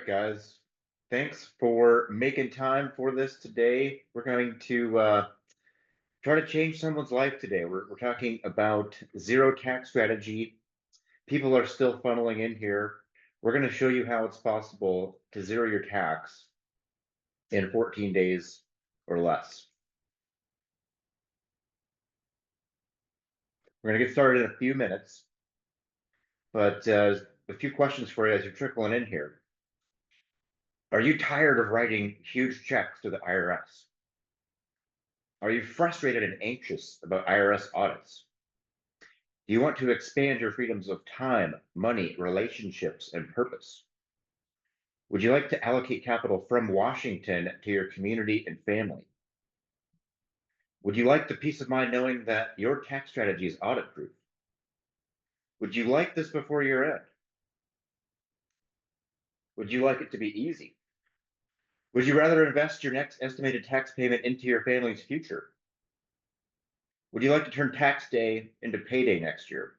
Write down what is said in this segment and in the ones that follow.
right, guys. Thanks for making time for this today. We're going to try to change someone's life today. We're talking about zero tax strategy. People are still funneling in here. We're going to show you how it's possible to zero your tax in 14 days or less. We're going to get started in a few minutes, but a few questions for you as you're trickling in here. Are you tired of writing huge checks to the IRS? Are you frustrated and anxious about IRS audits? Do you want to expand your freedoms of time, money, relationships, and purpose? Would you like to allocate capital from Washington to your community and family? Would you like the peace of mind knowing that your tax strategy is audit proof? Would you like this before year end? Would you like it to be easy? Would you rather invest your next estimated tax payment into your family's future? Would you like to turn tax day into payday next year?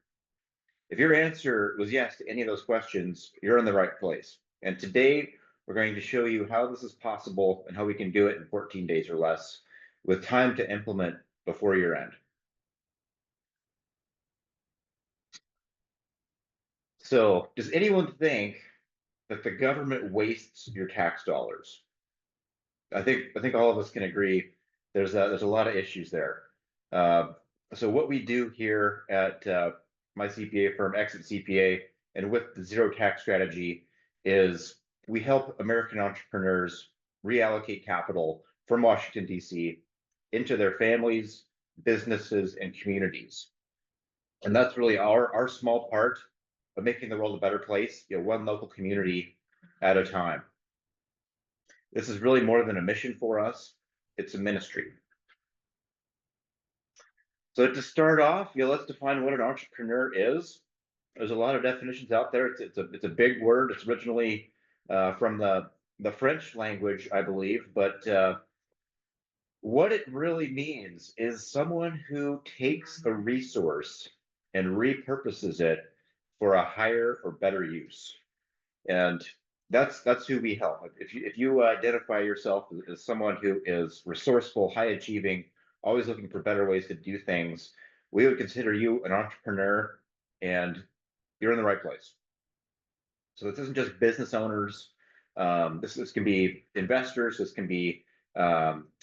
If your answer was yes to any of those questions, you're in the right place. And today, we're going to show you how this is possible and how we can do it in 14 days or less with time to implement before year end. So, does anyone think that the government wastes your tax dollars? I think all of us can agree there's a lot of issues there. Uh, so what we do here at my CPA firm, Exit CPA, and with the zero tax strategy is we help American entrepreneurs reallocate capital from Washington, D.C. into their families, businesses, and communities. And that's really our small part of making the world a better place, one local community at a time. This is really more than a mission for us, it's a ministry. So to start off, let's define what an entrepreneur is. There's a lot of definitions out there. It's a big word. It's originally from the French language, I believe, but what it really means is someone who takes a resource and repurposes it for a higher or better use. And that's who we help. If you identify yourself as someone who is resourceful, high achieving, always looking for better ways to do things, we would consider you an entrepreneur, and you're in the right place. So this isn't just business owners. This can be investors. This can be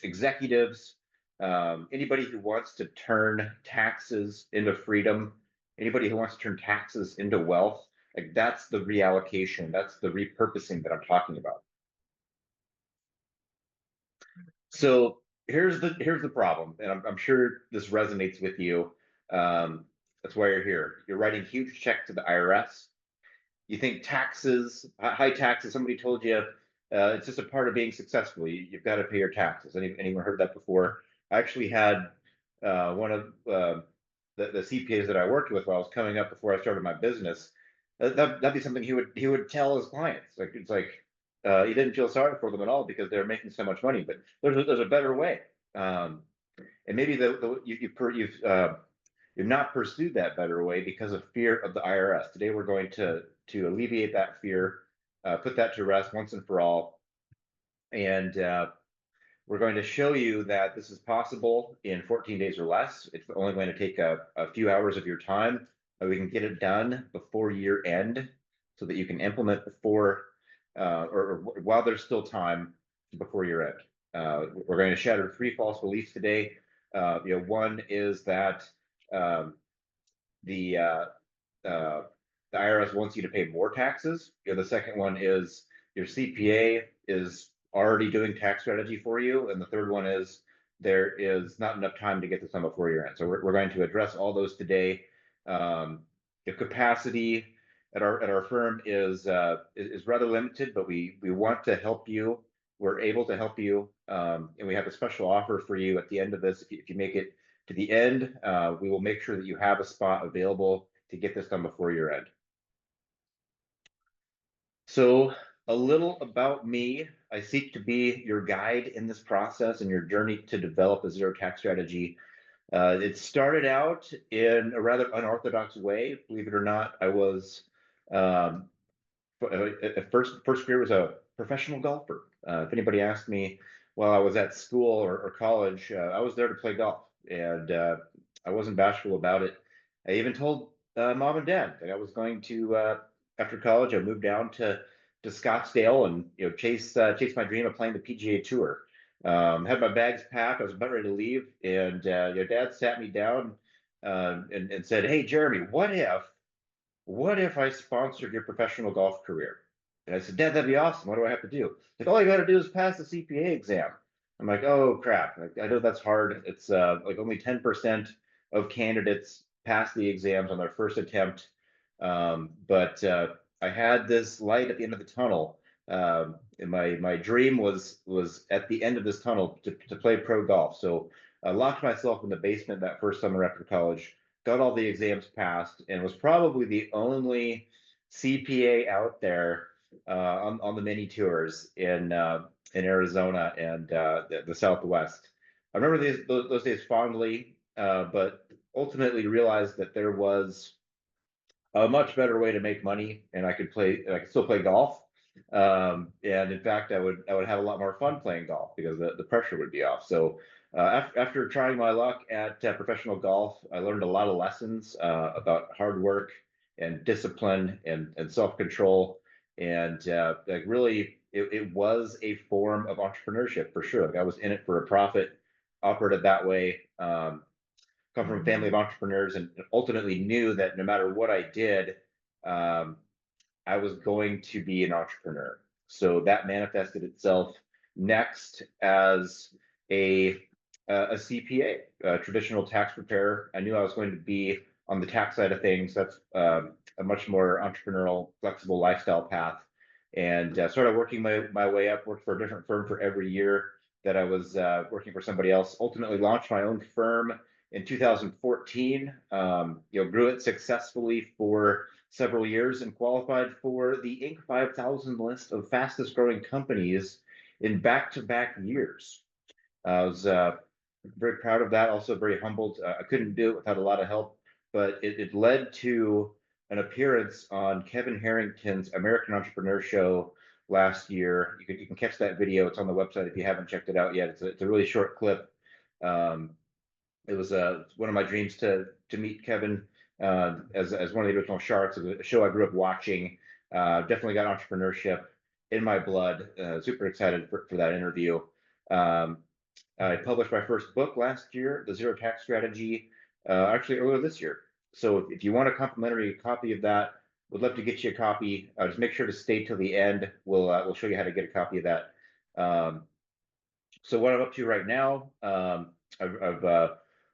executives. Anybody who wants to turn taxes into freedom. Anybody who wants to turn taxes into wealth. Like that's the reallocation. That's the repurposing that I'm talking about. So here's the problem, and I'm sure this resonates with you. That's why you're here. You're writing huge checks to the IRS. You think taxes, high taxes, somebody told you it's just a part of being successful. You've got to pay your taxes. Anyone heard that before? I actually had one of the CPAs that I worked with while I was coming up before I started my business. That'd be something he would tell his clients. Like it's like he didn't feel sorry for them at all because they're making so much money. But there's a better way. And maybe you've not pursued that better way because of fear of the IRS. Today, we're going to alleviate that fear, put that to rest once and for all, and we're going to show you that this is possible in 14 days or less. It's only going to take a few hours of your time, but we can get it done before year end, so that you can implement before or while there's still time before year end. We're going to shatter 3 false beliefs today. One is that um, the uh, uh, the IRS wants you to pay more taxes. The second one is your CPA is already doing tax strategy for you, and the third one is there is not enough time to get this done before year end. So we're going to address all those today. The capacity at our firm is rather limited, but we want to help you. We're able to help you, and we have a special offer for you at the end of this. If you make it to the end, we will make sure that you have a spot available to get this done before year end. So a little about me. I seek to be your guide in this process and your journey to develop a zero tax strategy. It started out in a rather unorthodox way. Believe it or not, I was um, First career was a professional golfer. If anybody asked me while I was at school or college, I was there to play golf, and I wasn't bashful about it. I even told mom and dad that I was going to after college. I moved down to Scottsdale and chase my dream of playing the PGA Tour. Had my bags packed. I was about ready to leave, and dad sat me down and said, "Hey, Jeremy, what if I sponsored your professional golf career?" And I said, "Dad, that'd be awesome. What do I have to do?" Like, all you got to do is pass the CPA exam. I'm like, "Oh crap! Like, I know that's hard. It's like only 10% of candidates pass the exams on their first attempt." But I had this light at the end of the tunnel. And my dream was at the end of this tunnel to play pro golf. So I locked myself in the basement that first summer after college, got all the exams passed, and was probably the only CPA out there on the mini tours in Arizona and the Southwest. I remember those days fondly, but ultimately realized that there was a much better way to make money, and I could still play golf. And in fact, I would have a lot more fun playing golf because the pressure would be off. So after trying my luck at professional golf, I learned a lot of lessons about hard work and discipline and self-control. And like really, it was a form of entrepreneurship for sure. Like I was in it for a profit, operated that way. Come from a family of entrepreneurs and ultimately knew that no matter what I did, um, I was going to be an entrepreneur. So that manifested itself next as a a CPA, a traditional tax preparer. I knew I was going to be on the tax side of things. That's a much more entrepreneurial, flexible lifestyle path. And started working my way up. Worked for a different firm for every year that I was working for somebody else. Ultimately, launched my own firm in 2014. Grew it successfully for several years and qualified for the Inc. 5000 list of fastest growing companies in back-to-back years. I was very proud of that, also very humbled. I couldn't do it without a lot of help, but it led to an appearance on Kevin Harrington's American Entrepreneur Show last year. You can catch that video. It's on the website if you haven't checked it out yet. It's a really short clip. Um, it was one of my dreams to meet Kevin as one of the original Sharks. It was a show I grew up watching. Definitely got entrepreneurship in my blood. Super excited for that interview. Um, I published my first book last year, The Zero Tax Strategy, actually earlier this year. So if you want a complimentary copy of that, would love to get you a copy. Just make sure to stay till the end. We'll show you how to get a copy of that. Um, so what I'm up to right now, I've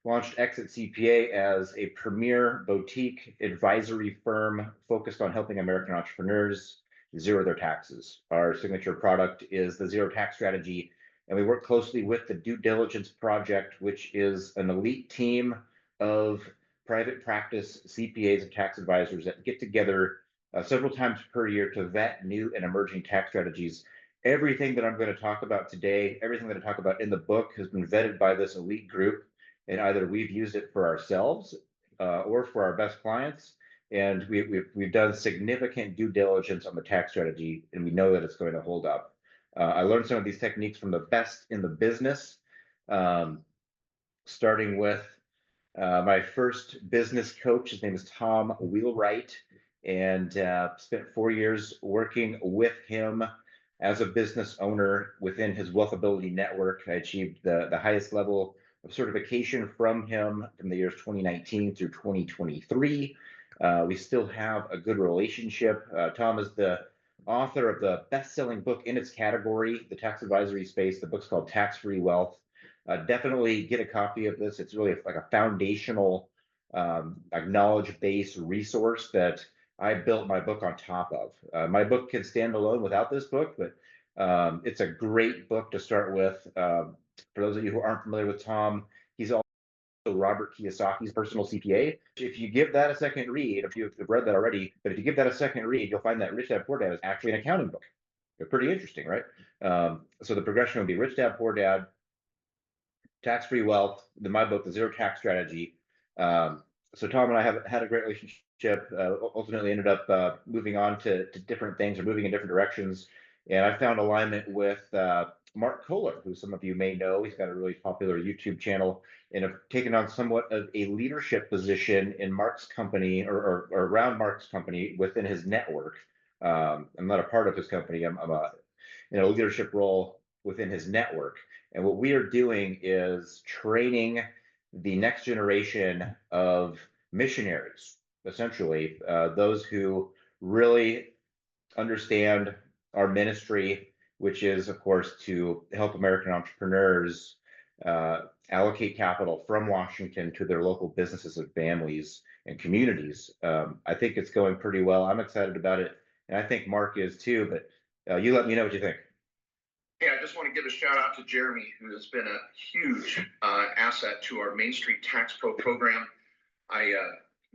launched Exit CPA as a premier boutique advisory firm focused on helping American entrepreneurs zero their taxes. Our signature product is the Zero Tax Strategy, and we work closely with the Due Diligence Project, which is an elite team of private practice CPAs and tax advisors that get together several times per year to vet new and emerging tax strategies. Everything that I'm going to talk about today, everything that I talk about in the book has been vetted by this elite group, and either we've used it for ourselves or for our best clients, and we've done significant due diligence on the tax strategy, and we know that it's going to hold up. I learned some of these techniques from the best in the business, um, starting with my first business coach. His name is Tom Wheelwright, and spent 4 years working with him as a business owner within his Wealthability network. I achieved the highest level of certification from him from the years 2019 through 2023. We still have a good relationship. Tom is the author of the best-selling book in its category, the tax advisory space. The book's called Tax Free Wealth. Definitely get a copy of this. It's really like a foundational like knowledge base resource that I built my book on top of. My book can stand alone without this book, but it's a great book to start with. For those of you who aren't familiar with Tom, he's also Robert Kiyosaki's personal CPA. If you give that a second read, if you've read that already, but if you give that a second read, you'll find that Rich Dad Poor Dad is actually an accounting book. They're pretty interesting, right? So the progression would be Rich Dad Poor Dad, Tax Free Wealth, my book, The Zero Tax Strategy. So Tom and I have had a great relationship ultimately ended up moving on to different things or moving in different directions. And I found alignment with Mark Kohler, who some of you may know. He's got a really popular YouTube channel and have taken on somewhat of a leadership position in Mark's company or around Mark's company within his network. I'm not a part of his company. I'm in a leadership role within his network. And what we are doing is training the next generation of missionaries, essentially, those who really understand our ministry, which is, of course, to help American entrepreneurs allocate capital from Washington to their local businesses and families and communities. I think it's going pretty well. I'm excited about it, and I think Mark is too. But you let me know what you think. Yeah, I just want to give a shout out to Jeremy, who has been a huge asset to our Main Street Tax Pro program. I'm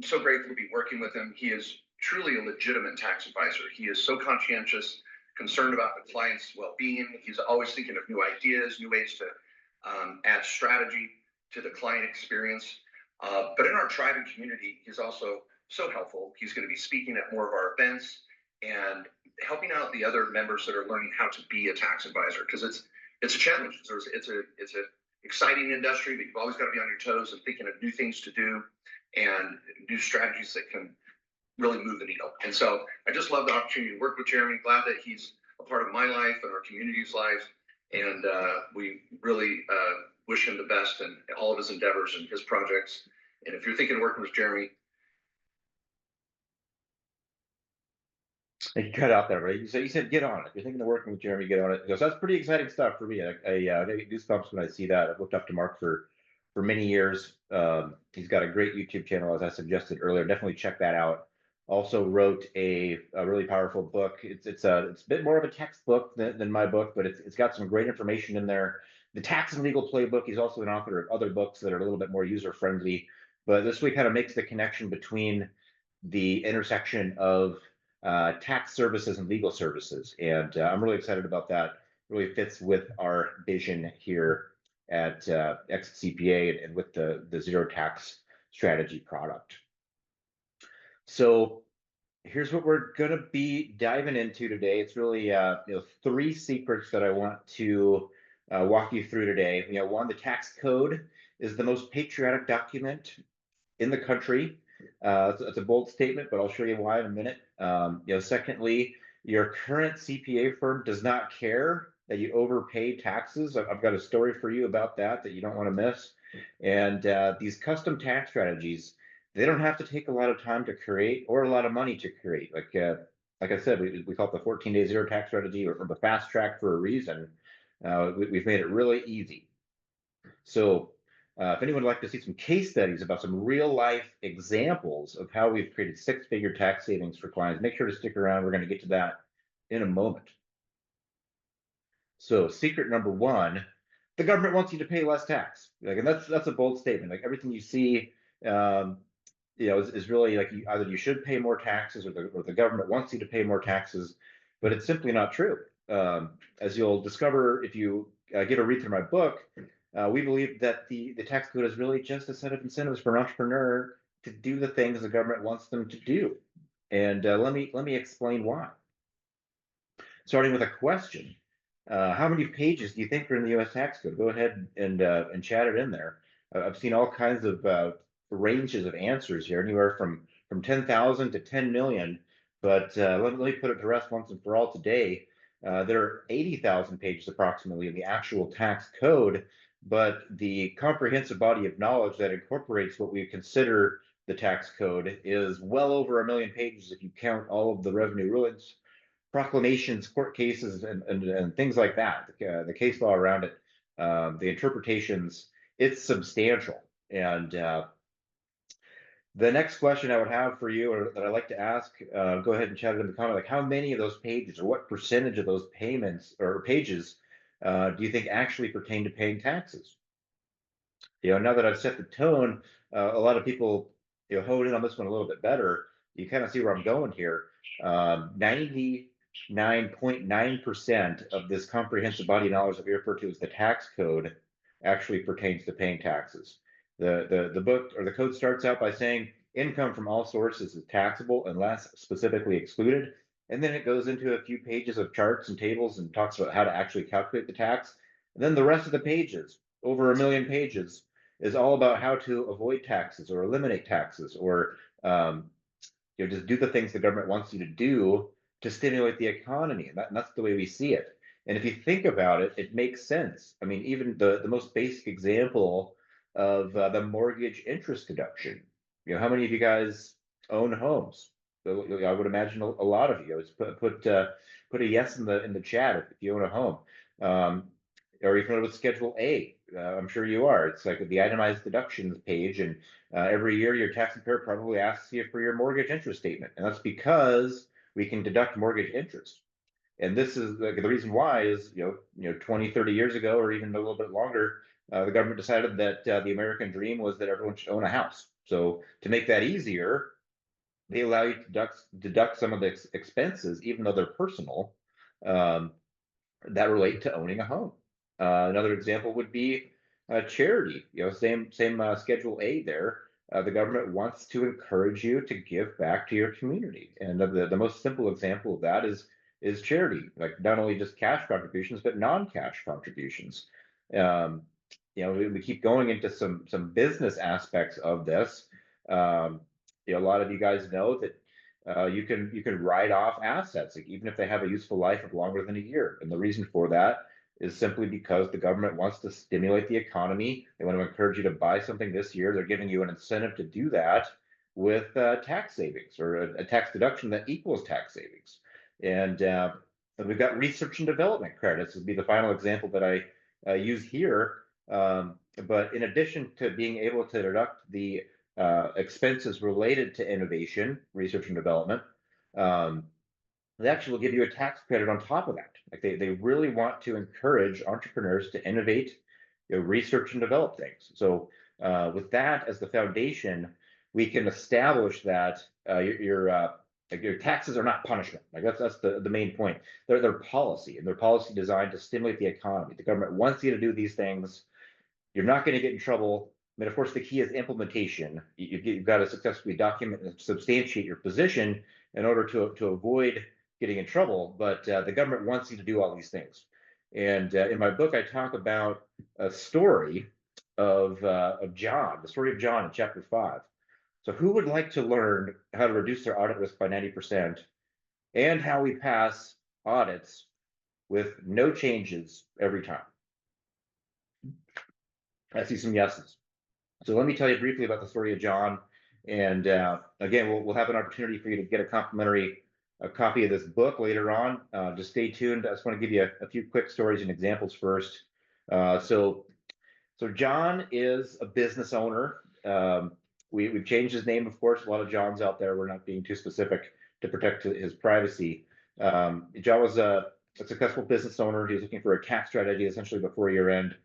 so grateful to be working with him. He is truly a legitimate tax advisor. He is so conscientious, concerned about the client's well-being. He's always thinking of new ideas, new ways to add strategy to the client experience. But in our tribe and community, he's also so helpful. He's going to be speaking at more of our events and helping out the other members that are learning how to be a tax advisor, because it's a challenge. It's a exciting industry, but you've always got to be on your toes and thinking of new things to do and new strategies that can really move the needle. And so I just love the opportunity to work with Jeremy. Glad that he's a part of my life and our community's life. And we really wish him the best in all of his endeavors and his projects. And if you're thinking of working with Jeremy, You cut out there, right? You said get on it. You're thinking of working with Jeremy, get on it. Because that's pretty exciting stuff for me. I get goosebumps when I see that. I've looked up to Mark for many years. He's got a great YouTube channel, as I suggested earlier. Definitely check that out. Also wrote a really powerful book. It's a bit more of a textbook than my book, but it's got some great information in there. The Tax and Legal Playbook. He's also an author of other books that are a little bit more user friendly. But this way kind of makes the connection between the intersection of tax services and legal services. And I'm really excited about that. It really fits with our vision here at Exit CPA and with the zero tax strategy product. So here's what we're going to be diving into today. It's really 3 secrets that I want to walk you through today. One, the tax code is the most patriotic document in the country. It's a bold statement, but I'll show you why in a minute. Secondly, your current CPA firm does not care that you overpay taxes. I've got a story for you about that you don't want to miss. And these custom tax strategies, they don't have to take a lot of time to create or a lot of money to create. Like I said, we call it the 14-day zero tax strategy or the fast track for a reason. We've made it really easy. So if anyone would like to see some case studies about some real life examples of how we've created 6-figure tax savings for clients, make sure to stick around. We're going to get to that in a moment. So secret number 1, the government wants you to pay less tax. And that's a bold statement. Like everything you see, is really like either you should pay more taxes or the government wants you to pay more taxes, but it's simply not true. As you'll discover if you get a read through my book, we believe that the tax code is really just a set of incentives for an entrepreneur to do the things the government wants them to do. And let me explain why. Starting with a question. How many pages do you think are in the U.S. tax code? Go ahead and chat it in there. I've seen all kinds of ranges of answers here, anywhere from 10,000 to 10 million. But let me put it to rest once and for all today. There are 80,000 pages approximately in the actual tax code, but the comprehensive body of knowledge that incorporates what we consider the tax code is well over 1 million pages if you count all of the revenue rulings, proclamations, court cases, and things like that, the case law around it, the interpretations. It's substantial. And the next question I would have for you, or that I like to ask, go ahead and chat it in the comment, like how many of those pages or what percentage of those payments or pages do you think actually pertain to paying taxes? Now that I've set the tone, a lot of people hone in on this one a little bit better. You kind of see where I'm going here. 99.9% of this comprehensive body of knowledge that we refer to as the tax code actually pertains to paying taxes. The book or the code starts out by saying income from all sources is taxable unless specifically excluded. And then it goes into a few pages of charts and tables and talks about how to actually calculate the tax. And then the rest of the pages, over 1 million pages, is all about how to avoid taxes or eliminate taxes or just do the things the government wants you to do to stimulate the economy. And that's the way we see it. And if you think about it, it makes sense. I mean, even the most basic example of the mortgage interest deduction. How many of you guys own homes? I would imagine a lot of you. Put a yes in the chat if you own a home. Or you familiar with Schedule A? I'm sure you are. It's like the itemized deductions page, and every year your tax preparer probably asks you for your mortgage interest statement, and that's because we can deduct mortgage interest. And this is the reason why is 20, 30 years ago, or even a little bit longer, the government decided that the American dream was that everyone should own a house. So to make that easier, they allow you to deduct some of the expenses, even though they're personal, um, that relate to owning a home. Another example would be charity. Same Schedule A there. The government wants to encourage you to give back to your community, and the most simple example of that is charity, like not only just cash contributions but non-cash contributions. Um, we keep going into some business aspects of this. A lot of you guys know that you can write off assets, like, even if they have a useful life of longer than a year. And the reason for that is simply because the government wants to stimulate the economy. They want to encourage you to buy something this year. They're giving you an incentive to do that with tax savings or a tax deduction that equals tax savings. And we've got research and development credits would be the final example that I use here. But in addition to being able to deduct the expenses related to innovation, research and development, they actually will give you a tax credit on top of that. Like they really want to encourage entrepreneurs to innovate, research and develop things. So with that as the foundation, we can establish that your taxes are not punishment. Like that's the main point. They're policy, and they're policy designed to stimulate the economy. The government wants you to do these things. You're not going to get in trouble. I mean, of course, the key is implementation. You've got to successfully document and substantiate your position in order to avoid getting in trouble. But the government wants you to do all these things. And in my book, I talk about a story of John, the story of John in chapter 5. So who would like to learn how to reduce their audit risk by 90% and how we pass audits with no changes every time? I see some yeses. So let me tell you briefly about the story of John. And again, we'll have an opportunity for you to get a complimentary copy of this book later on. Just stay tuned. I just want to give you a few quick stories and examples first. So John is a business owner. We've changed his name, of course. A lot of Johns out there. We're not being too specific to protect his privacy. John was a successful business owner. He was looking for a tax strategy essentially before year end.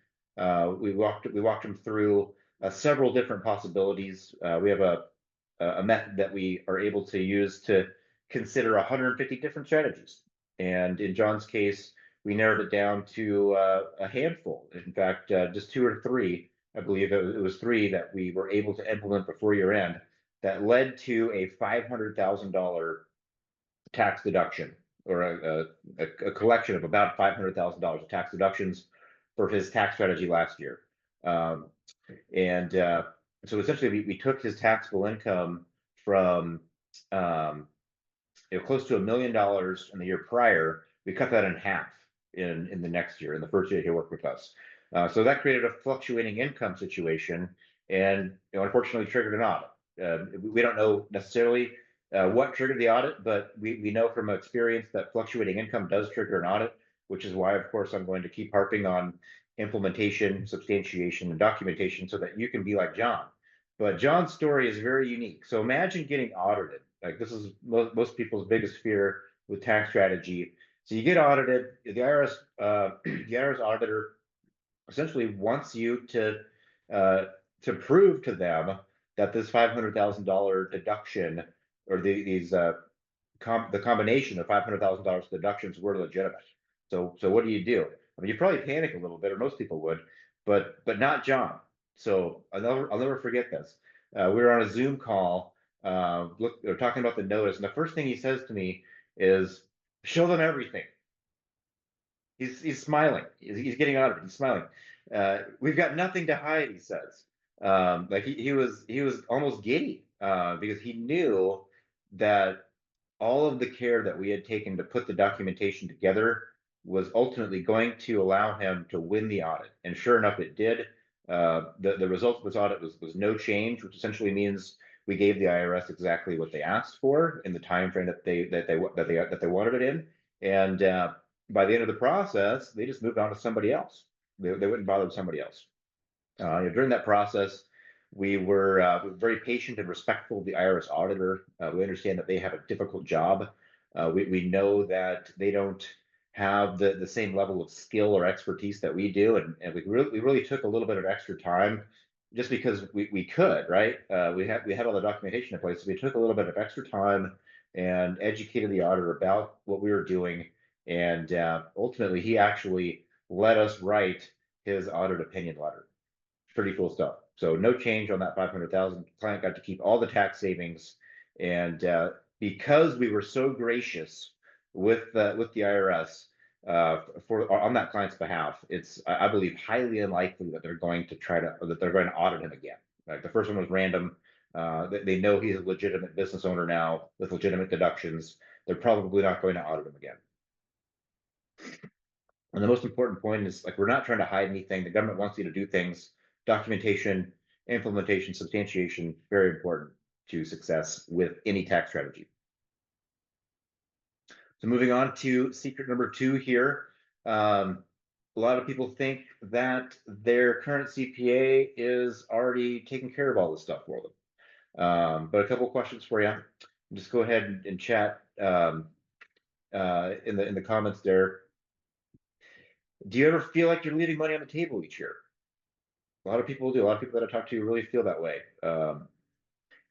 We walked him through several different possibilities. We have a method that we are able to use to consider 150 different strategies. And in John's case, we narrowed it down to a handful. In fact, just 2 or 3, I believe it was 3 that we were able to implement before year end that led to a $500,000 tax deduction, or a collection of about $500,000 of tax deductions for his tax strategy last year. And so essentially we took his taxable income from close to $1 million in the year prior. We cut that in half in the next year, in the first year he worked with us. So that created a fluctuating income situation, and unfortunately triggered an audit. We don't know necessarily what triggered the audit, but we know from experience that fluctuating income does trigger an audit, which is why, of course, I'm going to keep harping on implementation, substantiation, and documentation so that you can be like John. But John's story is very unique. So imagine getting audited. Like, this is most people's biggest fear with tax strategy. So you get audited. The IRS auditor essentially wants you to prove to them that this $500,000 deduction, or the combination of $500,000 deductions were legitimate. So what do? I mean, you probably panic a little bit, or most people would, but not John. So I'll never forget this. We were on a Zoom call look, they're talking about the notice, and the first thing he says to me is, "Show them everything." He's smiling. He's getting out of it. He's smiling. We've got nothing to hide, he says. Like he was almost giddy because he knew that all of the care that we had taken to put the documentation together was ultimately going to allow him to win the audit. And sure enough, it did. The result of this audit was no change, which essentially means we gave the IRS exactly what they asked for in the time frame that they wanted it in. And by the end of the process, they just moved on to somebody else. They wouldn't bother with somebody else. During that process, we were very patient and respectful of the IRS auditor. We understand that they have a difficult job. We know that they don't have the same level of skill or expertise that we do, and we really took a little bit of extra time just because we could, right? We had all the documentation in place, so we took a little bit of extra time and educated the auditor about what we were doing, and ultimately he actually let us write his audit opinion letter. Pretty cool stuff. So no change on that 500,000. Client got to keep all the tax savings, and because we were so gracious with the IRS for on that client's behalf, it's I believe highly unlikely that they're going to audit him again. Like the first one was random. They know he's a legitimate business owner now with legitimate deductions. They're probably not going to audit him again. And the most important point is like we're not trying to hide anything. The government wants you to do things. Documentation, implementation, substantiation, very important to success with any tax strategy. So moving on to secret number 2 here. A lot of people think that their current CPA is already taking care of all this stuff for them. But a couple questions for you. Just go ahead and chat in the comments there. Do you ever feel like you're leaving money on the table each year? A lot of people do. A lot of people that I talk to really feel that way.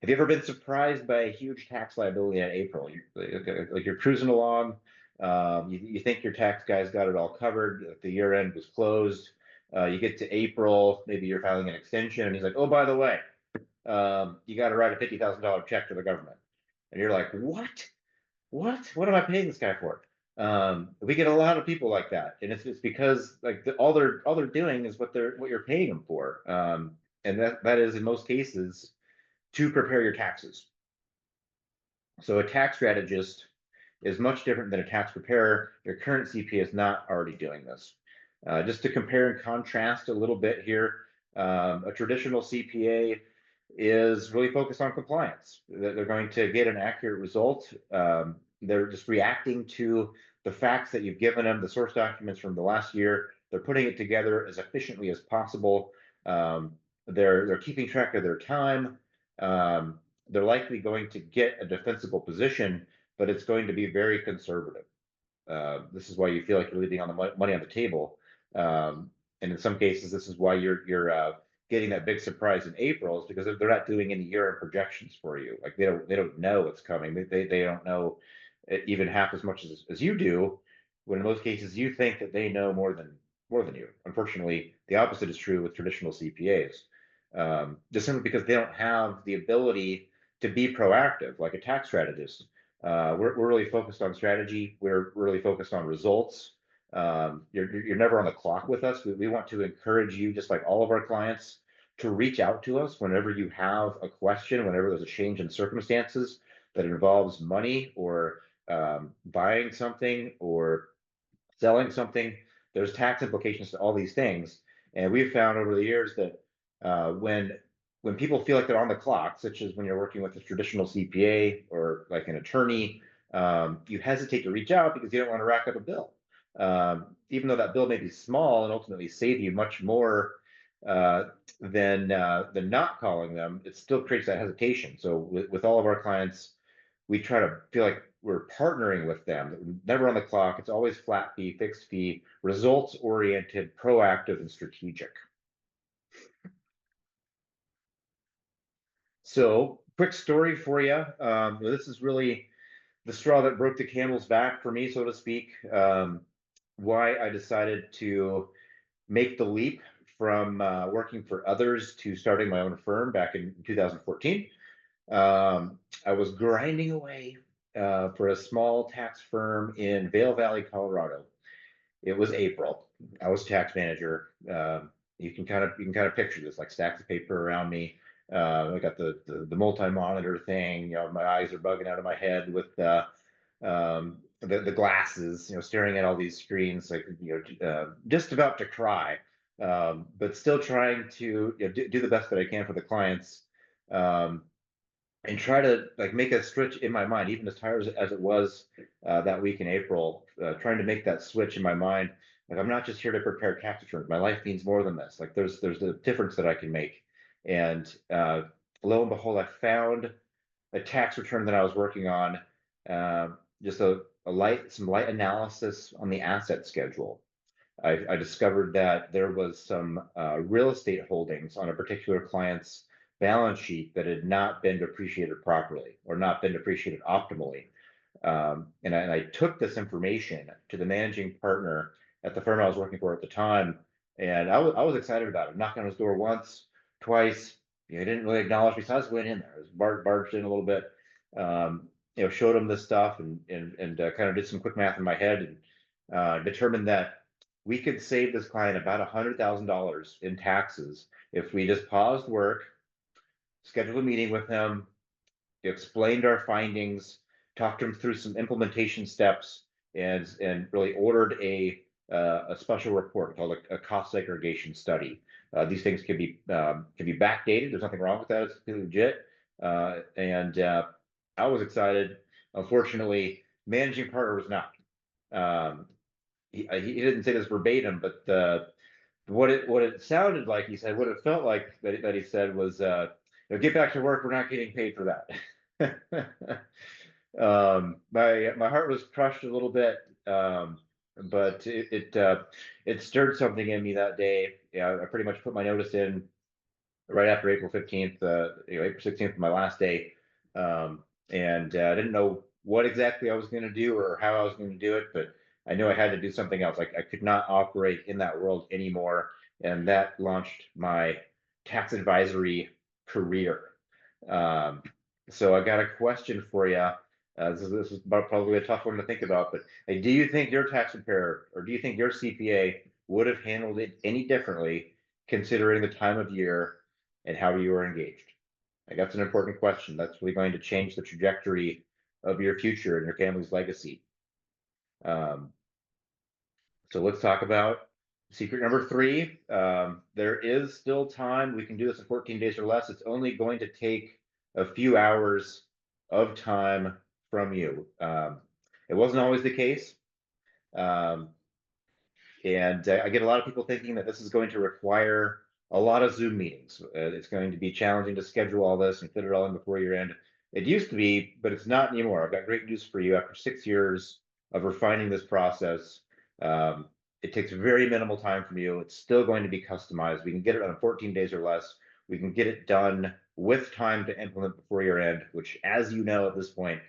Have you ever been surprised by a huge tax liability in April? Like you're cruising along, you think your tax guy's got it all covered. The year end was closed. You get to April, maybe you're filing an extension, and he's like, "Oh, by the way, you got to write a $50,000 check to the government," and you're like, "What? What am I paying this guy for?" We get a lot of people like that, and it's because like all they're doing is what you're paying them for, and that is in most cases to prepare your taxes. So a tax strategist is much different than a tax preparer. Your current CPA is not already doing this. Just to compare and contrast a little bit here, a traditional CPA is really focused on compliance. They're going to get an accurate result. They're just reacting to the facts that you've given them, the source documents from the last year. They're putting it together as efficiently as possible. They're keeping track of their time. They're likely going to get a defensible position, but it's going to be very conservative. This is why you feel like you're leaving on the money on the table. And in some cases, this is why you're getting that big surprise in April, is because they're not doing any year-end projections for you. Like they don't know what's coming. They don't know even half as much as you do. When in most cases you think that they know more than you. Unfortunately, the opposite is true with traditional CPAs. Just simply because they don't have the ability to be proactive, like a tax strategist. We're really focused on strategy. We're really focused on results. You're never on the clock with us. We want to encourage you, just like all of our clients, to reach out to us whenever you have a question, whenever there's a change in circumstances that involves money or buying something or selling something. There's tax implications to all these things. And we've found over the years that when people feel like they're on the clock, such as when you're working with a traditional CPA or like an attorney, you hesitate to reach out because you don't want to rack up a bill. Even though that bill may be small and ultimately save you much more than not calling them, it still creates that hesitation. So with all of our clients, we try to feel like we're partnering with them, never on the clock. It's always flat fee, fixed fee, results oriented, proactive, and strategic. So, quick story for you. This is really the straw that broke the camel's back for me, so to speak. Why I decided to make the leap from working for others to starting my own firm back in 2014. I was grinding away for a small tax firm in Vail Valley, Colorado. It was April. I was tax manager. You can kind of picture this, like stacks of paper around me. I got the multi-monitor thing. My eyes are bugging out of my head with the glasses. Staring at all these screens, like just about to cry, but still trying to do the best that I can for the clients. Um, and try to like make a switch in my mind, even as tired as it was that week in April, trying to make that switch in my mind. Like I'm not just here to prepare tax returns. My life means more than this. Like there's a difference that I can make. And lo and behold, I found a tax return that I was working on, uh, just some light analysis on the asset schedule. I discovered that there was some real estate holdings on a particular client's balance sheet that had not been depreciated properly or not been depreciated optimally. And I took this information to the managing partner at the firm I was working for at the time, and I was excited about it. Knocked on his door once, twice. He didn't really acknowledge me, so I just went in there. I was barged in a little bit. Showed him this stuff and kind of did some quick math in my head and determined that we could save this client about $100,000 in taxes if we just paused work, scheduled a meeting with him, explained our findings, talked him through some implementation steps, and really ordered a special report called a cost segregation study. These things can be backdated. There's nothing wrong with that. It's completely legit. And I was excited. Unfortunately, managing partner was not. Um, he didn't say this verbatim, but what it sounded like he said, what it felt like that he said was, get back to work. We're not getting paid for that. My heart was crushed a little bit, but it stirred something in me that day. Yeah, I pretty much put my notice in right after April 15th. April 16th was my last day, and I didn't know what exactly I was going to do or how I was going to do it, but I knew I had to do something else. Like I could not operate in that world anymore, and that launched my tax advisory career. Um, so I got a question for you. This is probably a tough one to think about, but do you think your tax preparer or do you think your CPA would have handled it any differently considering the time of year and how you were engaged? Like that's an important question. That's really going to change the trajectory of your future and your family's legacy. Um, so let's talk about secret number three. There is still time. We can do this in 14 days or less. It's only going to take a few hours of time from you. It wasn't always the case. Um, and I get a lot of people thinking that this is going to require a lot of Zoom meetings. It's going to be challenging to schedule all this and fit it all in before year end. It used to be, but it's not anymore. I've got great news for you. After 6 years of refining this process, um, it takes very minimal time from you. It's still going to be customized. We can get it on 14 days or less. We can get it done with time to implement before year end, which, as you know at this point,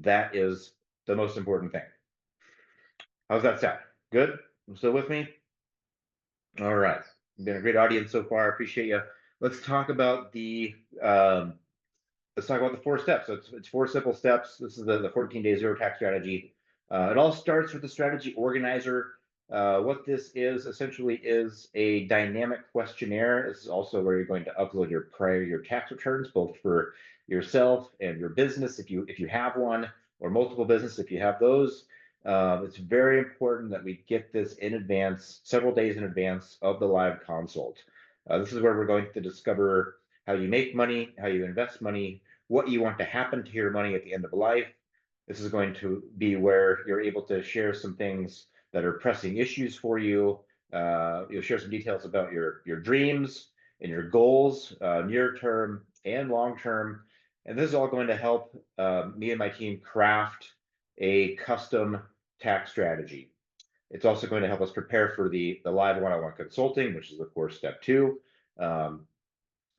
that is the most important thing. How's that sound? Good? You still with me? All right. You've been a great audience so far. I appreciate you. Let's talk about um, let's talk about the 4 steps. So it's 4 simple steps. This is the 14 day zero tax strategy. It all starts with the strategy organizer. What this is essentially is a dynamic questionnaire. This is also where you're going to upload your prior year tax returns, both for yourself and your business if you have one, or multiple business if you have those. It's very important that we get this in advance, several days in advance of the live consult. This is where we're going to discover how you make money, how you invest money, what you want to happen to your money at the end of life. This is going to be where you're able to share some things that are pressing issues for you. You'll share some details about your dreams and your goals, near term and long term. And this is all going to help me and my team craft a custom tax strategy. It's also going to help us prepare for the live one-on-one consulting, which is of course step 2.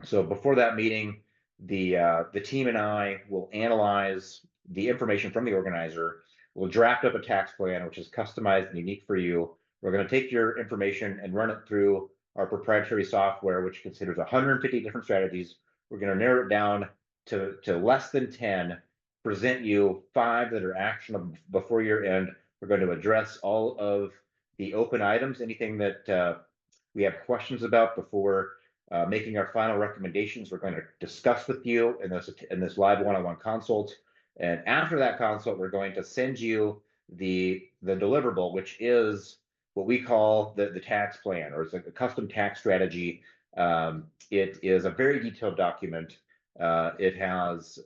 So before that meeting, the team and I will analyze the information from the organizer. We'll draft up a tax plan, which is customized and unique for you. We're going to take your information and run it through our proprietary software, which considers 150 different strategies. We're going to narrow it down to less than 10, present you 5 that are actionable before year end. We're going to address all of the open items, anything that we have questions about before making our final recommendations. We're going to discuss with you in this live one-on-one consult. And after that consult, we're going to send you the deliverable, which is what we call the tax plan, or it's a custom tax strategy. It is a very detailed document. It has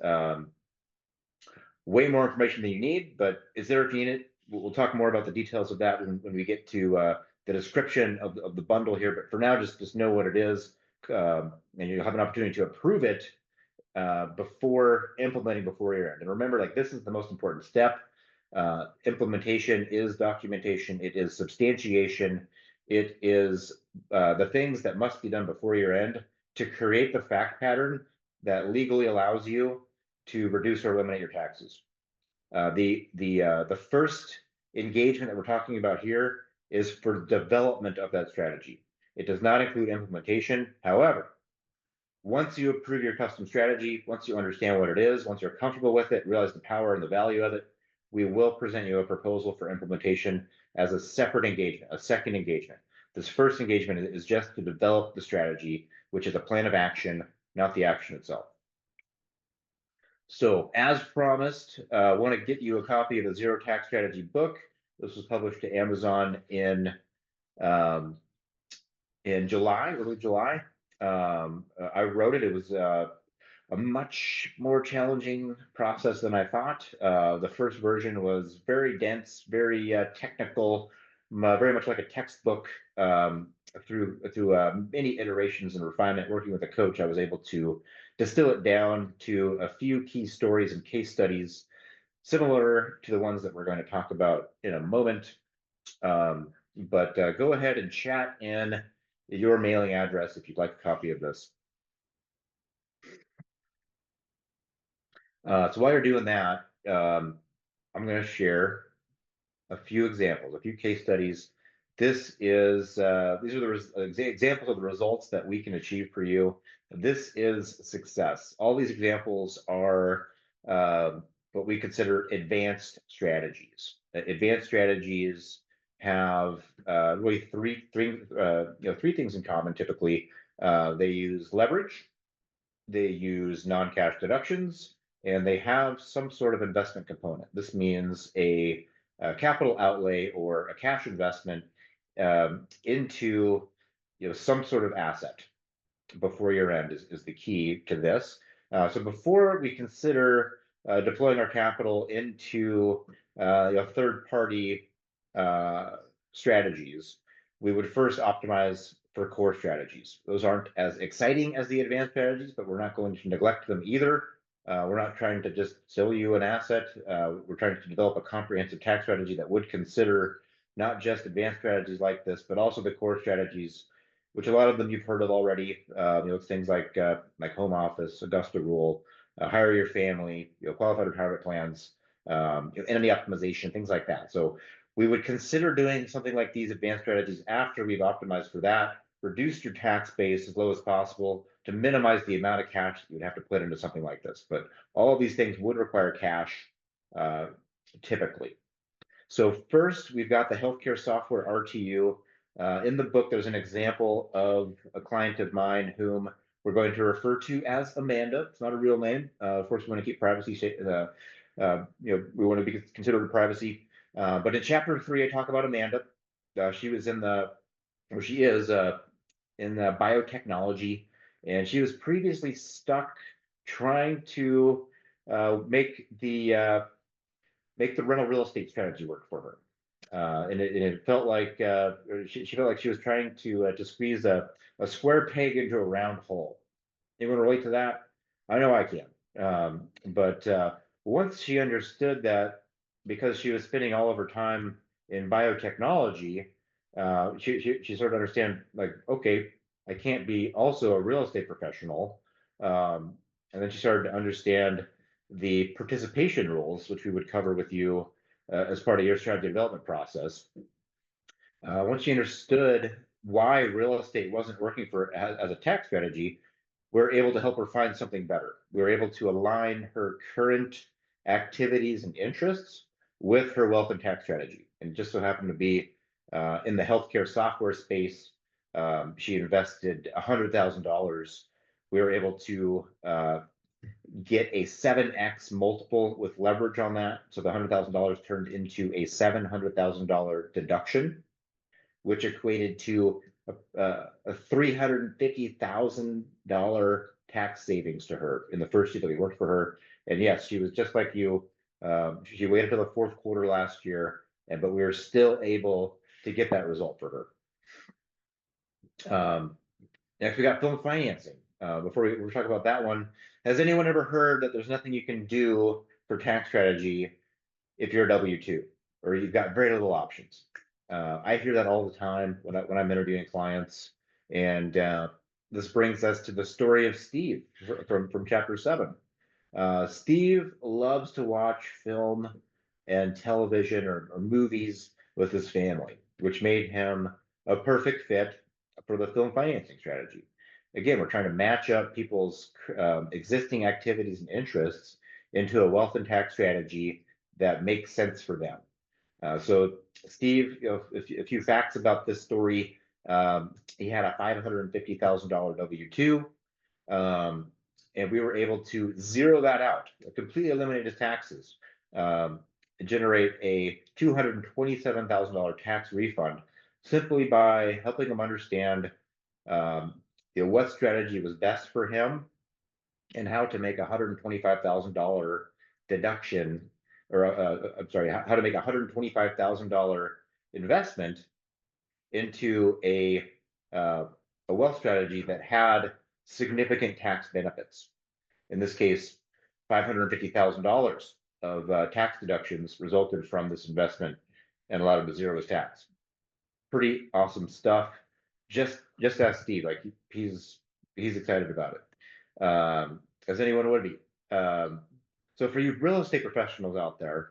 way more information than you need, but is there if you need it. We'll talk more about the details of that when we get to the description of the bundle here. But for now, just know what it is, and you'll have an opportunity to approve it before implementing before year end. And remember, like, this is the most important step. Implementation is documentation. It is substantiation. It is the things that must be done before year end to create the fact pattern that legally allows you to reduce or eliminate your taxes. The first engagement that we're talking about here is for development of that strategy. It does not include implementation. However, once you approve your custom strategy, once you understand what it is, once you're comfortable with it, realize the power and the value of it, we will present you a proposal for implementation as a separate engagement, a second engagement. This first engagement is just to develop the strategy, which is a plan of action, not the action itself. So as promised, I want to get you a copy of the Zero Tax Strategy book. This was published to Amazon in July, early July. I wrote it. It was a much more challenging process than I thought. The first version was very dense, very technical, very much like a textbook. Through many iterations and refinement, working with a coach, I was able to distill it down to a few key stories and case studies, similar to the ones that we're going to talk about in a moment. But go ahead and chat in your mailing address if you'd like a copy of this. So while you're doing that, I'm going to share a few examples, a few case studies. These are the examples of the results that we can achieve for you. This is success. All these examples are what we consider advanced strategies. Advanced strategies have really three things in common. Typically, they use leverage, they use non-cash deductions, and they have some sort of investment component. This means a capital outlay or a cash investment into some sort of asset before year end is the key to this. So before we consider deploying our capital into third-party strategies, we would first optimize for core strategies. Those aren't as exciting as the advanced strategies, but we're not going to neglect them either. We're not trying to just sell you an asset. We're trying to develop a comprehensive tax strategy that would consider not just advanced strategies like this, but also the core strategies, which a lot of them you've heard of already. Things like home office, Augusta rule, hire your family, qualified retirement plans, entity optimization, things like that. So we would consider doing something like these advanced strategies after we've optimized for that, reduced your tax base as low as possible to minimize the amount of cash that you would have to put into something like this. But all of these things would require cash typically. So first, we've got the healthcare software RTU. In the book, there's an example of a client of mine whom we're going to refer to as Amanda. It's not a real name. Of course, we want to keep privacy. We want to be considered privacy. But in chapter 3, I talk about Amanda. She is in biotechnology, and she was previously stuck trying to make the rental real estate strategy work for her. And it felt like she felt like she was trying to squeeze a square peg into a round hole. Anyone relate to that? I know I can. But once she understood that, because she was spending all of her time in biotechnology, she started to understand, like, okay, I can't be also a real estate professional. And then she started to understand the participation rules, which we would cover with you as part of your strategy development process. Once she understood why real estate wasn't working for as a tax strategy, we're able to help her find something better. We were able to align her current activities and interests with her wealth and tax strategy. And it just so happened to be in the healthcare software space. She invested $100,000. We were able to get a 7x multiple with leverage on that. So the $100,000 turned into a $700,000 deduction, which equated to a $350,000 tax savings to her in the first year that we worked for her. And yes, she was just like you. She waited till the fourth quarter last year, but we were still able to get that result for her. Next, we got film financing. Before we talk about that one, has anyone ever heard that there's nothing you can do for tax strategy if you're a W-2 or you've got very little options? I hear that all the time when I'm interviewing clients, and this brings us to the story of Steve from chapter 7. Steve loves to watch film and television or movies with his family, which made him a perfect fit for the film financing strategy. Again, we're trying to match up people's existing activities and interests into a wealth and tax strategy that makes sense for them. So Steve, a few facts about this story. He had a $550,000 W-2, and we were able to zero that out, completely eliminate his taxes, generate a $227,000 tax refund simply by helping him understand what strategy was best for him and how to make a $125,000 deduction, or I'm sorry, how to make a $125,000 investment into a wealth strategy that had significant tax benefits. In this case, $550,000 of tax deductions resulted from this investment and allowed him to zero his tax. Pretty awesome stuff. Just ask Steve, like he's excited about it. As anyone would be. So for you real estate professionals out there,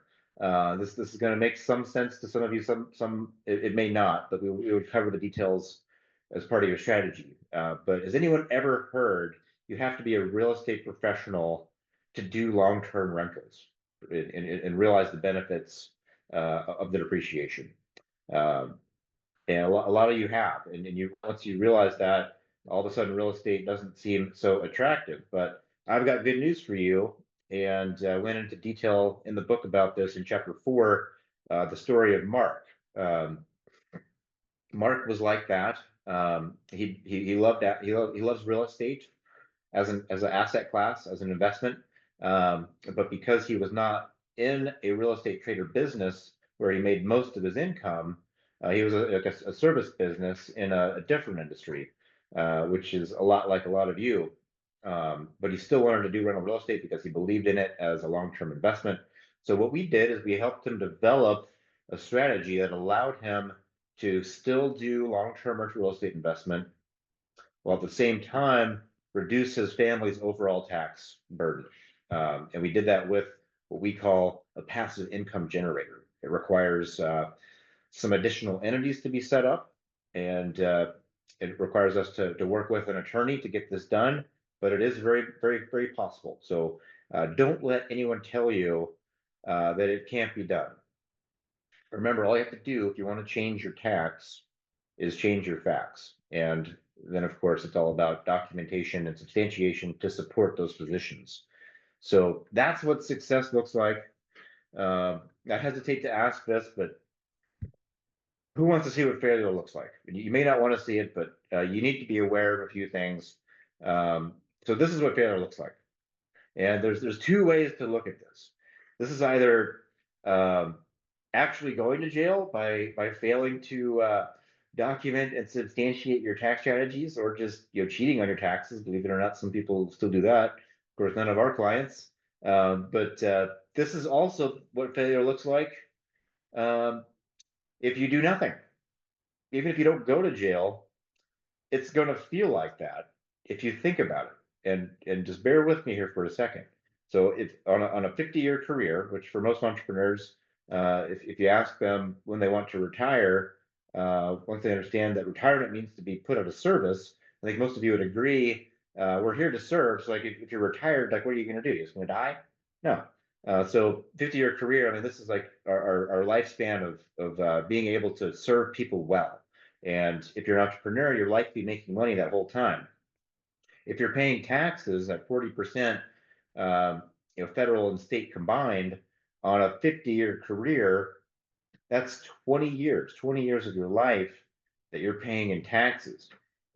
this is going to make some sense to some of you. Some it may not, but we would cover the details as part of your strategy. But has anyone ever heard you have to be a real estate professional to do long-term rentals and realize the benefits of the depreciation? And a lot of you have, and you once you realize that, all of a sudden real estate doesn't seem so attractive. But I've got good news for you, and went into detail in the book about this in chapter 4, the story of Mark. Mark was like that. He loved that. He loves real estate as an asset class, as an investment. But because he was not in a real estate trader business where he made most of his income, he was a service business in a different industry, which is a lot like a lot of you. But he still wanted to do rental real estate because he believed in it as a long-term investment. So what we did is we helped him develop a strategy that allowed him to still do long-term rental real estate investment while at the same time reduce his family's overall tax burden. And we did that with what we call a passive income generator. It requires some additional entities to be set up, and it requires us to work with an attorney to get this done, but it is very, very, very possible. So don't let anyone tell you that it can't be done. Remember, all you have to do if you want to change your tax is change your facts. And then, of course, it's all about documentation and substantiation to support those positions. So that's what success looks like. I hesitate to ask this, but who wants to see what failure looks like? You may not want to see it, but you need to be aware of a few things. So this is what failure looks like. And there's two ways to look at this. This is either actually going to jail by failing to document and substantiate your tax strategies, or just cheating on your taxes. Believe it or not, some people still do that. Of course, none of our clients. But this is also what failure looks like if you do nothing. Even if you don't go to jail, it's going to feel like that if you think about it. And just bear with me here for a second. So if on a 50-year career, which for most entrepreneurs, if you ask them when they want to retire, once they understand that retirement means to be put out of service, I think most of you would agree We're here to serve. So like if you're retired, like what are you going to do? You're just going to die? No. So 50-year career, I mean, this is like our lifespan of being able to serve people well. And if you're an entrepreneur, you're likely making money that whole time. If you're paying taxes at 40%, federal and state combined on a 50-year career, that's 20 years of your life that you're paying in taxes.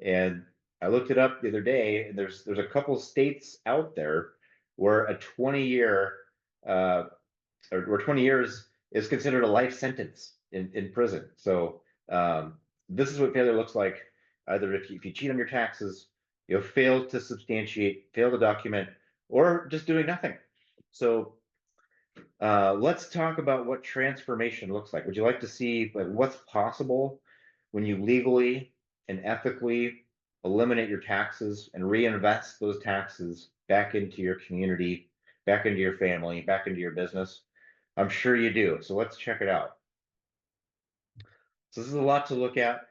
And I looked it up the other day, and there's a couple states out there where a 20-year or 20 years is considered a life sentence in prison. So this is what failure looks like. Either if you cheat on your taxes, you fail to substantiate, fail to document, or just doing nothing. So let's talk about what transformation looks like. Would you like to see like what's possible when you legally and ethically eliminate your taxes and reinvest those taxes back into your community, back into your family, back into your business? I'm sure you do. So let's check it out. So this is a lot to look at.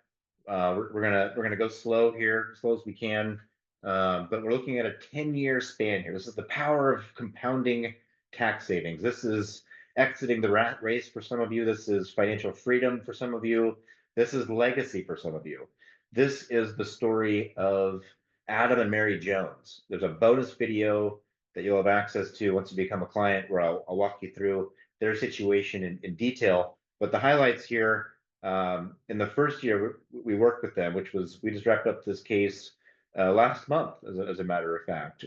We're gonna go slow here, as slow as we can. But we're looking at a 10-year span here. This is the power of compounding tax savings. This is exiting the rat race for some of you. This is financial freedom for some of you. This is legacy for some of you. This is the story of Adam and Mary Jones. There's a bonus video that you'll have access to once you become a client where I'll walk you through their situation in detail. But the highlights here, in the first year we worked with them, which was, we just wrapped up this case last month, as a matter of fact.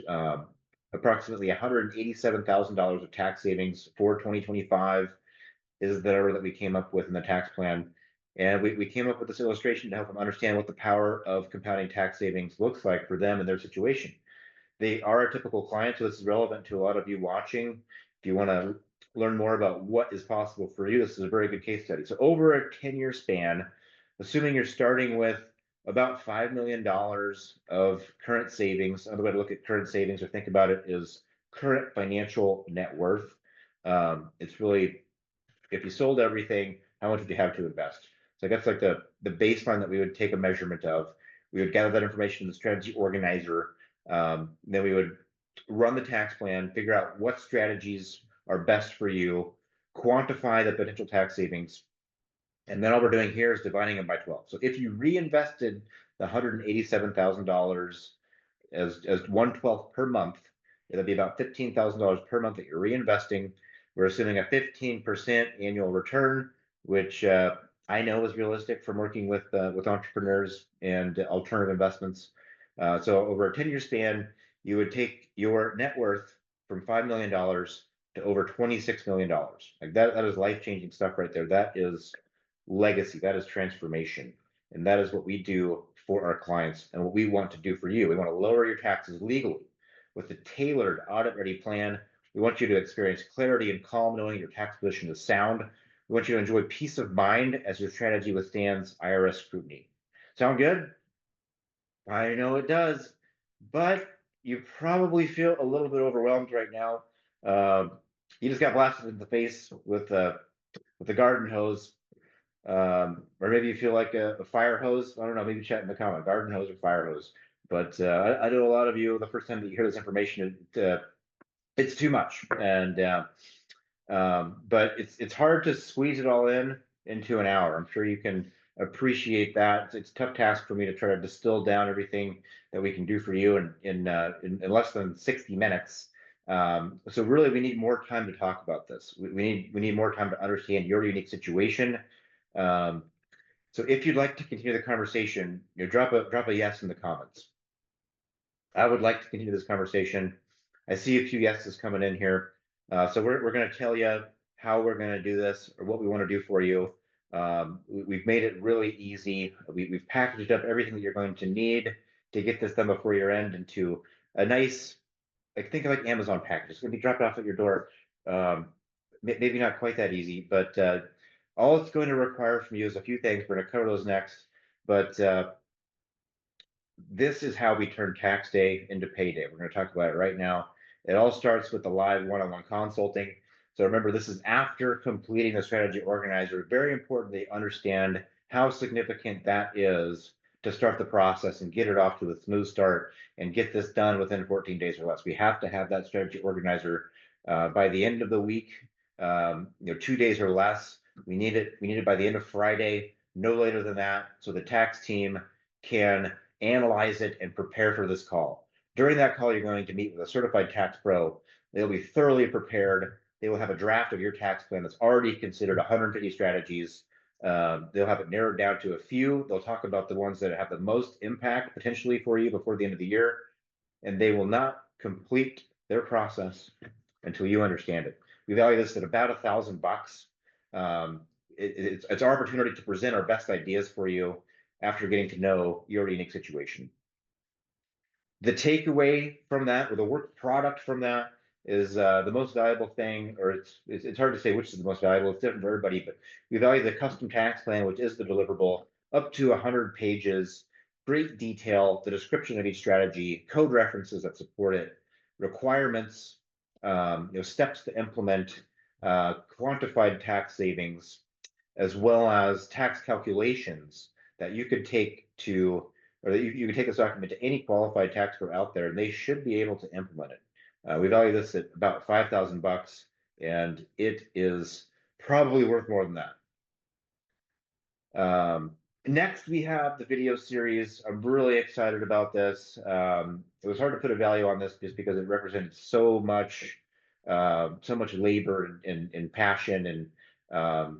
Approximately $187,000 of tax savings for 2025 is the number that we came up with in the tax plan. And we came up with this illustration to help them understand what the power of compounding tax savings looks like for them and their situation. They are a typical client, so this is relevant to a lot of you watching. If you want to learn more about what is possible for you, this is a very good case study. So over a 10-year span, assuming you're starting with about $5 million of current savings, another way to look at current savings or think about it is current financial net worth. It's really, if you sold everything, how much would you have to invest? So that's like the baseline that we would take a measurement of. We would gather that information in the strategy organizer. Then we would run the tax plan, figure out what strategies are best for you, quantify the potential tax savings, and then all we're doing here is dividing them by 12. So if you reinvested the $187,000 as 1/12 per month, it'll be about $15,000 per month that you're reinvesting. We're assuming a 15% annual return, which I know is realistic from working with entrepreneurs and alternative investments. So over a 10-year span, you would take your net worth from $5 million to over $26 million. Like that is life-changing stuff right there. That is legacy. That is transformation. And that is what we do for our clients and what we want to do for you. We want to lower your taxes legally with a tailored audit-ready plan. We want you to experience clarity and calm knowing your tax position is sound. We want you to enjoy peace of mind as your strategy withstands IRS scrutiny. Sound good? I know it does, but you probably feel a little bit overwhelmed right now. You just got blasted in the face with the garden hose, or maybe you feel like a fire hose. I don't know. Maybe chat in the comment, garden hose or fire hose. But I know a lot of you, the first time that you hear this information, it's too much, and but it's hard to squeeze it all into an hour. I'm sure you can appreciate that. It's a tough task for me to try to distill down everything that we can do for you in less than 60 minutes. So really, we need more time to talk about this. We need more time to understand your unique situation. So if you'd like to continue the conversation, drop a yes in the comments. I would like to continue this conversation. I see a few yeses coming in here. So we're going to tell you how we're going to do this or what we want to do for you. We've made it really easy. We've packaged up everything that you're going to need to get this done before your end into a nice, like think of like Amazon package. It's going to be dropped off at your door. Maybe not quite that easy, but all it's going to require from you is a few things. We're going to cover those next, but this is how we turn tax day into payday. We're going to talk about it right now. It all starts with the live one-on-one consulting. So remember, this is after completing the strategy organizer. Very important that you understand how significant that is to start the process and get it off to a smooth start and get this done within 14 days or less. We have to have that strategy organizer by the end of the week, 2 days or less. We need it by the end of Friday, no later than that, so the tax team can analyze it and prepare for this call. During that call, you're going to meet with a certified tax pro. They'll be thoroughly prepared. They will have a draft of your tax plan that's already considered 150 strategies. They'll have it narrowed down to a few. They'll talk about the ones that have the most impact potentially for you before the end of the year, and they will not complete their process until you understand it. We value this at about $1,000. It's our opportunity to present our best ideas for you after getting to know your unique situation. The takeaway from that, or the work product from that, is the most valuable thing, or it's hard to say which is the most valuable. It's different for everybody, but we value the custom tax plan, which is the deliverable, up to 100 pages, great detail, the description of each strategy, code references that support it, requirements, steps to implement, quantified tax savings, as well as tax calculations that you could take to, or that you could take this document to any qualified tax pro out there, and they should be able to implement it. We value this at about $5,000, and it is probably worth more than that. Next, we have the video series. I'm really excited about this. It was hard to put a value on this just because it represented so much labor and passion and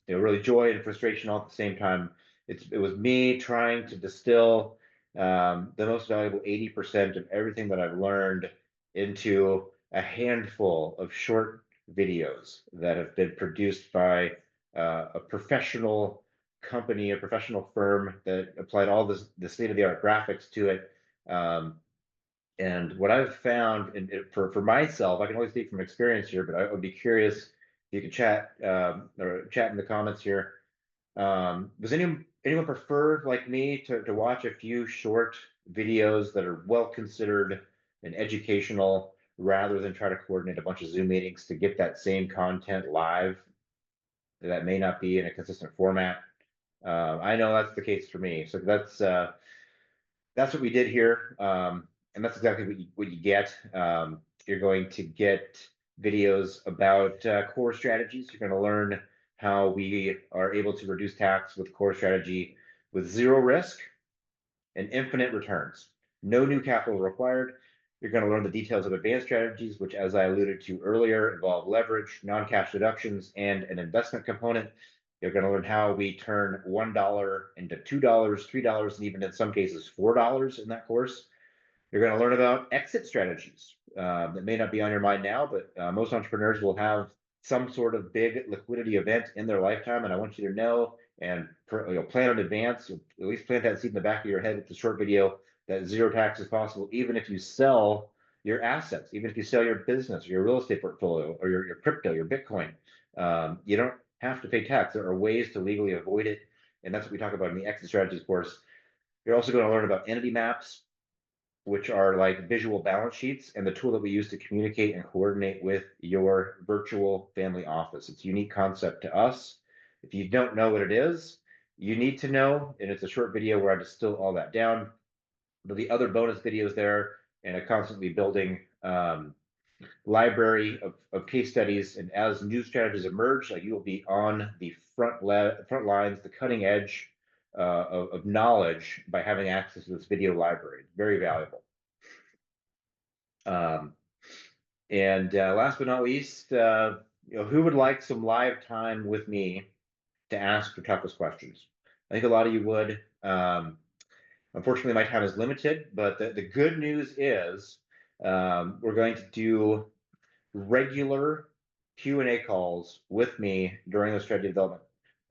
really joy and frustration all at the same time. It was me trying to distill the most valuable 80% of everything that I've learned into a handful of short videos that have been produced by a professional company, a professional firm that applied all the state-of-the-art graphics to it. And what I've found, and for myself, I can only speak from experience here, but I would be curious if you could chat or chat in the comments here. Does anyone prefer, like me, to watch a few short videos that are well considered and educational rather than try to coordinate a bunch of Zoom meetings to get that same content live that may not be in a consistent format? I know that's the case for me. So that's what we did here. And that's exactly what you get. You're going to get videos about core strategies. You're going to learn how we are able to reduce tax with core strategy with zero risk and infinite returns. No new capital required. You're going to learn the details of advanced strategies, which, as I alluded to earlier, involve leverage, non-cash deductions, and an investment component. You're going to learn how we turn $1 into $2, $3, and even in some cases $4 in that course. You're going to learn about exit strategies that may not be on your mind now, but most entrepreneurs will have some sort of big liquidity event in their lifetime, and I want you to know and plan in advance. You'll at least plant that seed in the back of your head with the short video that zero tax is possible, even if you sell your assets, even if you sell your business or your real estate portfolio or your crypto, your Bitcoin. You don't have to pay tax. There are ways to legally avoid it, and that's what we talk about in the exit strategies course. You're also going to learn about entity maps, which are like visual balance sheets, and the tool that we use to communicate and coordinate with your virtual family office. It's a unique concept to us. If you don't know what it is, you need to know, and it's a short video where I distill all that down. But the other bonus videos there, and a constantly building library of case studies, and as new strategies emerge, like you will be on the front lines, the cutting edge of knowledge by having access to this video library. Very valuable. And last but not least, who would like some live time with me to ask your toughest questions? I think a lot of you would. Unfortunately, my time is limited, but the good news is we're going to do regular Q&A calls with me during the strategy development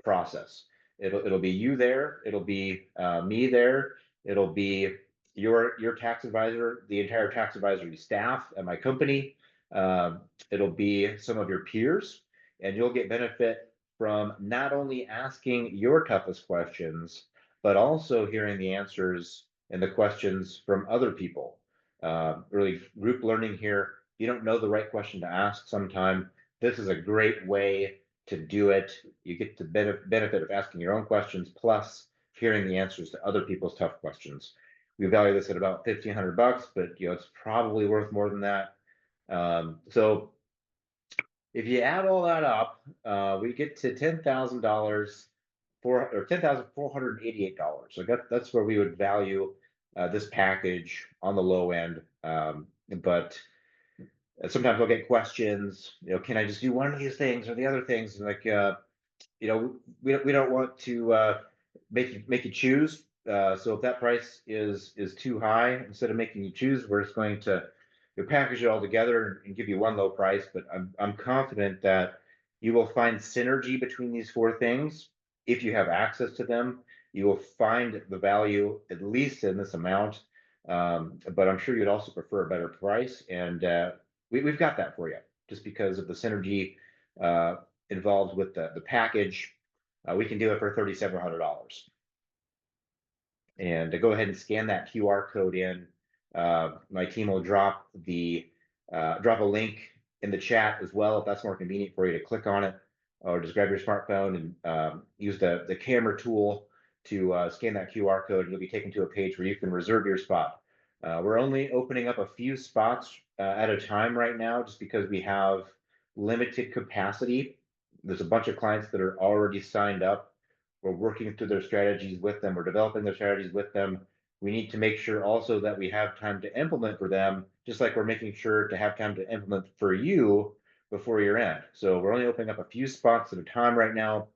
process. It'll be you there. It'll be me there. It'll be your tax advisor, the entire tax advisory staff at my company. It'll be some of your peers, and you'll get benefit from not only asking your toughest questions, but also hearing the answers and the questions from other people. Really group learning here. If you don't know the right question to ask sometime, this is a great way to do it. You get the benefit of asking your own questions, plus hearing the answers to other people's tough questions. We value this at about $1,500, but it's probably worth more than that. So if you add all that up, we get to $10,000 or $10,488. So that's where we would value this package on the low end. But sometimes I'll get questions, can I just do one of these things or the other things? And like, we don't want to make you choose. So if that price is too high, instead of making you choose, we're just going to package it all together and give you one low price. But I'm confident that you will find synergy between these four things. If you have access to them, you will find the value at least in this amount. But I'm sure you'd also prefer a better price, and we've got that for you just because of the synergy involved with the package. We can do it for $3,700. And to go ahead and scan that QR code in, my team will drop a link in the chat as well if that's more convenient for you to click on it, or just grab your smartphone and use the camera tool to scan that QR code, and you'll be taken to a page where you can reserve your spot. We're only opening up a few spots at a time right now, just because we have limited capacity. There's a bunch of clients that are already signed up. We're working through their strategies with them. We're developing their strategies with them. We need to make sure also that we have time to implement for them, just like we're making sure to have time to implement for you before year end. So we're only opening up a few spots at a time right now.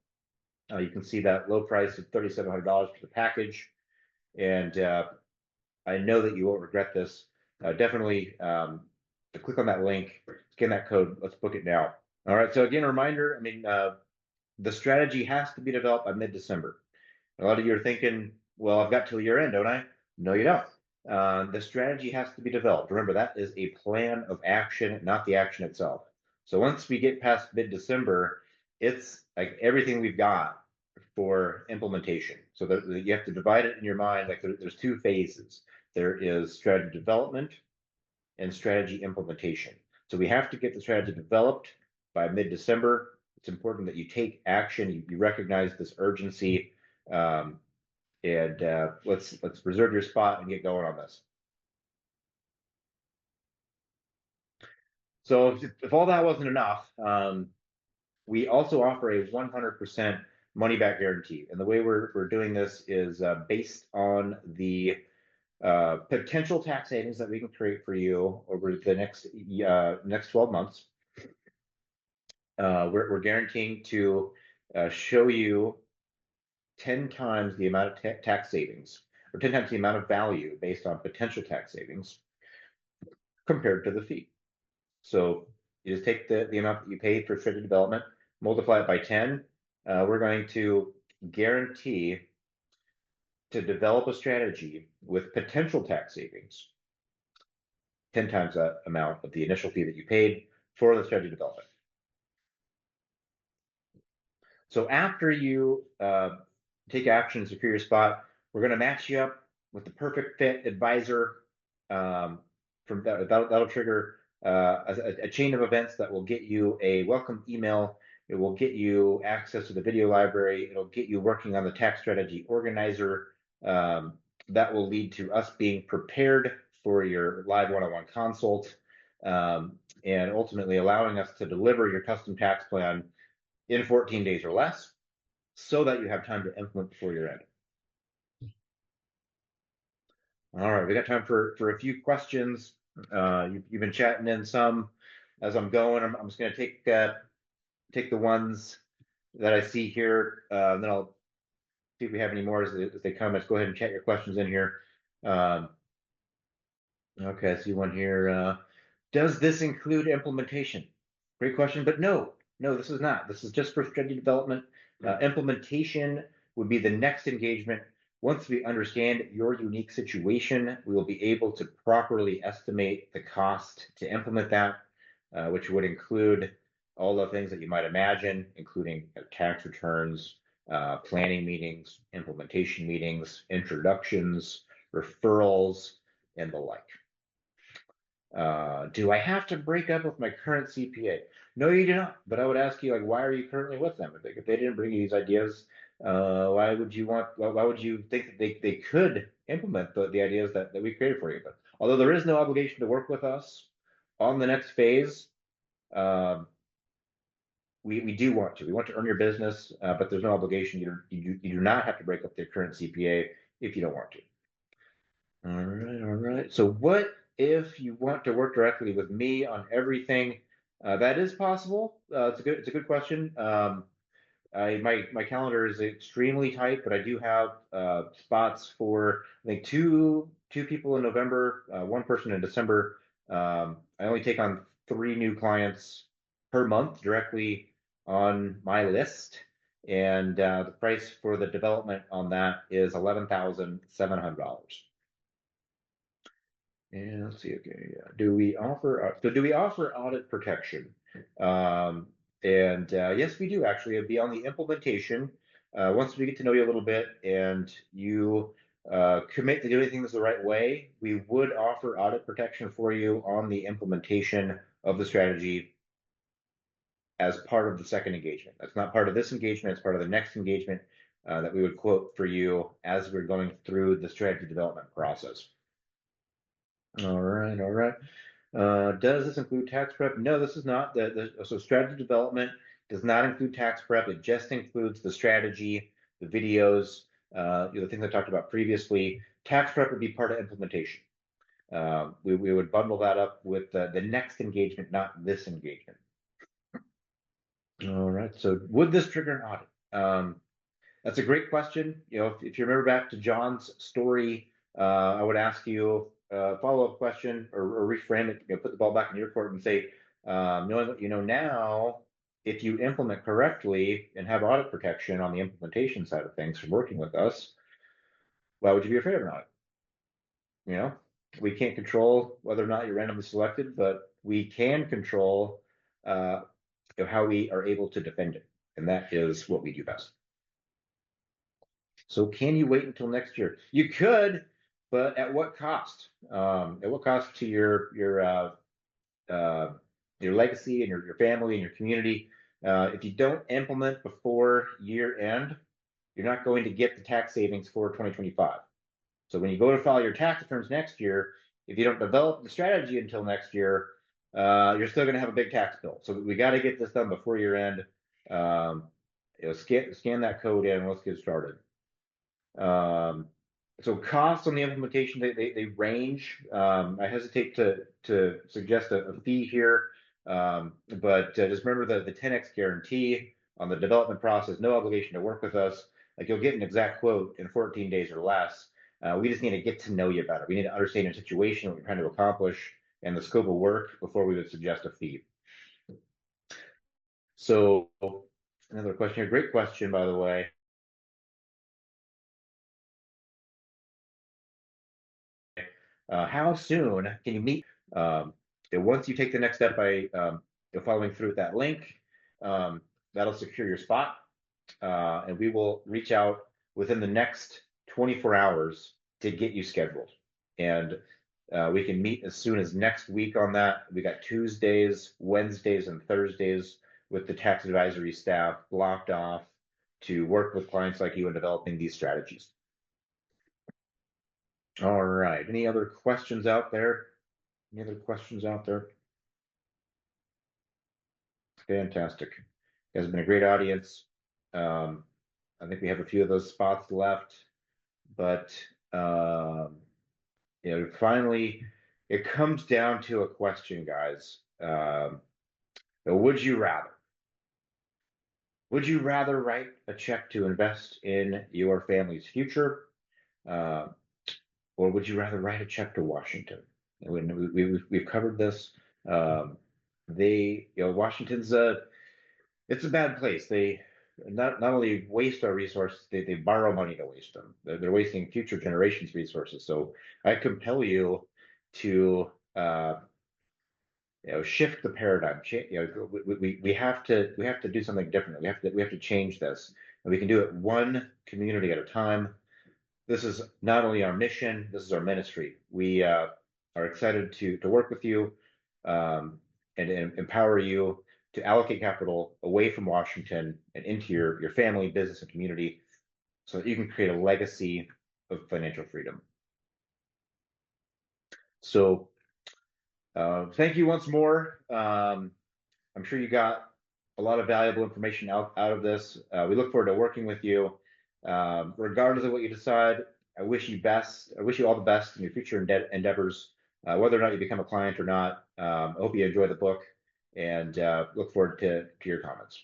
You can see that low price of $3,700 for the package. And I know that you won't regret this. Definitely click on that link, scan that code. Let's book it now. All right. So again, a reminder, the strategy has to be developed by mid-December. A lot of you are thinking, well, I've got till year end, don't I? No, you don't. The strategy has to be developed. Remember, that is a plan of action, not the action itself. So once we get past mid-December, it's like everything we've got for implementation. So you have to divide it in your mind. Like there's two phases. There is strategy development and strategy implementation. So we have to get the strategy developed by mid-December. It's important that you take action. You recognize this urgency, and let's reserve your spot and get going on this. So if all that wasn't enough, we also offer a 100% money back guarantee. And the way we're doing this is based on the potential tax savings that we can create for you over the next 12 months. We're guaranteeing to show you 10 times the amount of tax savings, or 10 times the amount of value based on potential tax savings compared to the fee. So you just take the amount that you paid for strategy development, multiply it by 10. We're going to guarantee to develop a strategy with potential tax savings 10 times that amount of the initial fee that you paid for the strategy development. So after you take action and secure your spot, we're going to match you up with the perfect fit advisor. From that'll trigger a chain of events that will get you a welcome email. It will get you access to the video library. It'll get you working on the tax strategy organizer. That will lead to us being prepared for your live one-on-one consult, and ultimately allowing us to deliver your custom tax plan in 14 days or less, so that you have time to implement before year end. All right, we got time for a few questions. You've been chatting in some as I'm going. I'm just going to take the ones that I see here, and then I'll see if we have any more as they come. Let's go ahead and chat your questions in here. Okay, I see one here. Does this include implementation? Great question, but no, this is not. This is just for strategy development. Implementation would be the next engagement. Once we understand your unique situation, we will be able to properly estimate the cost to implement that, which would include all the things that you might imagine, including tax returns, planning meetings, implementation meetings, introductions, referrals, and the like. Do I have to break up with my current CPA? No, you do not. But I would ask you, like, why are you currently with them? If they didn't bring you these ideas, Why would you want, why would you think that they could implement the ideas that we created for you? But although there is no obligation to work with us on the next phase, um, we do want to. We want to earn your business, but there's no obligation. You do not have to break up the current CPA if you don't want to. All right, all right. So what if you want to work directly with me on everything? That is possible. It's a good question. My calendar is extremely tight, but I do have spots for I think two people in November, one person in December. I only take on 3 new clients per month directly on my list, and the price for the development on that is $11,700. And let's see, okay, do we offer do we offer audit protection? Um, and yes, we do actually. It'd be on the implementation. Once we get to know you a little bit and you commit to doing things the right way, we would offer audit protection for you on the implementation of the strategy as part of the second engagement. That's not part of this engagement, it's part of the next engagement that we would quote for you as we're going through the strategy development process. All right, all right. Does this include tax prep? No, this is not. So strategy development does not include tax prep. It just includes the strategy, the videos, the things I talked about previously. Tax prep would be part of implementation. We would bundle that up with the next engagement, not this engagement. All right. So would this trigger an audit? That's a great question. If you remember back to John's story, I would ask you a follow-up question or reframe it, put the ball back in your court and say, knowing what you know now, if you implement correctly and have audit protection on the implementation side of things from working with us, why would you be afraid of an audit? You know, we can't control whether or not you're randomly selected, but we can control how we are able to defend it. And that is what we do best. So can you wait until next year? You could, but at what cost? At what cost to your legacy and your family and your community? If you don't implement before year end, you're not going to get the tax savings for 2025. So when you go to file your tax returns next year, if you don't develop the strategy until next year, you're still going to have a big tax bill. So we got to get this done before year end. Scan that code in. Let's get started. So costs on the implementation, they range. I hesitate to suggest a fee here, but just remember the 10x guarantee on the development process, no obligation to work with us. Like you'll get an exact quote in 14 days or less. We just need to get to know you better. We need to understand your situation, what you're trying to accomplish, and the scope of work before we would suggest a fee. So another question here, great question, by the way. How soon can you meet? Once you take the next step by following through with that link, that'll secure your spot, and we will reach out within the next 24 hours to get you scheduled. And we can meet as soon as next week on that. We got Tuesdays, Wednesdays, and Thursdays with the tax advisory staff blocked off to work with clients like you in developing these strategies. All right. Any other questions out there? Any other questions out there? Fantastic. You guys have been a great audience. I think we have a few of those spots left, but finally, it comes down to a question, guys. Would you rather? Would you rather write a check to invest in your family's future, or would you rather write a check to Washington? We've covered this. Washington's it's a bad place. They not only waste our resources, they borrow money to waste them. They're wasting future generations' resources. So I compel you to shift the paradigm. We have to do something different. We have to change this, and we can do it one community at a time. This is not only our mission, this is our ministry. We are excited to work with you and empower you to allocate capital away from Washington and into your family, business, and community. so that you can create a legacy of financial freedom. So thank you once more. I'm sure you got a lot of valuable information out of this. We look forward to working with you. Regardless of what you decide, I wish you all the best in your future endeavors, whether or not you become a client or not. I hope you enjoy the book and look forward to your comments.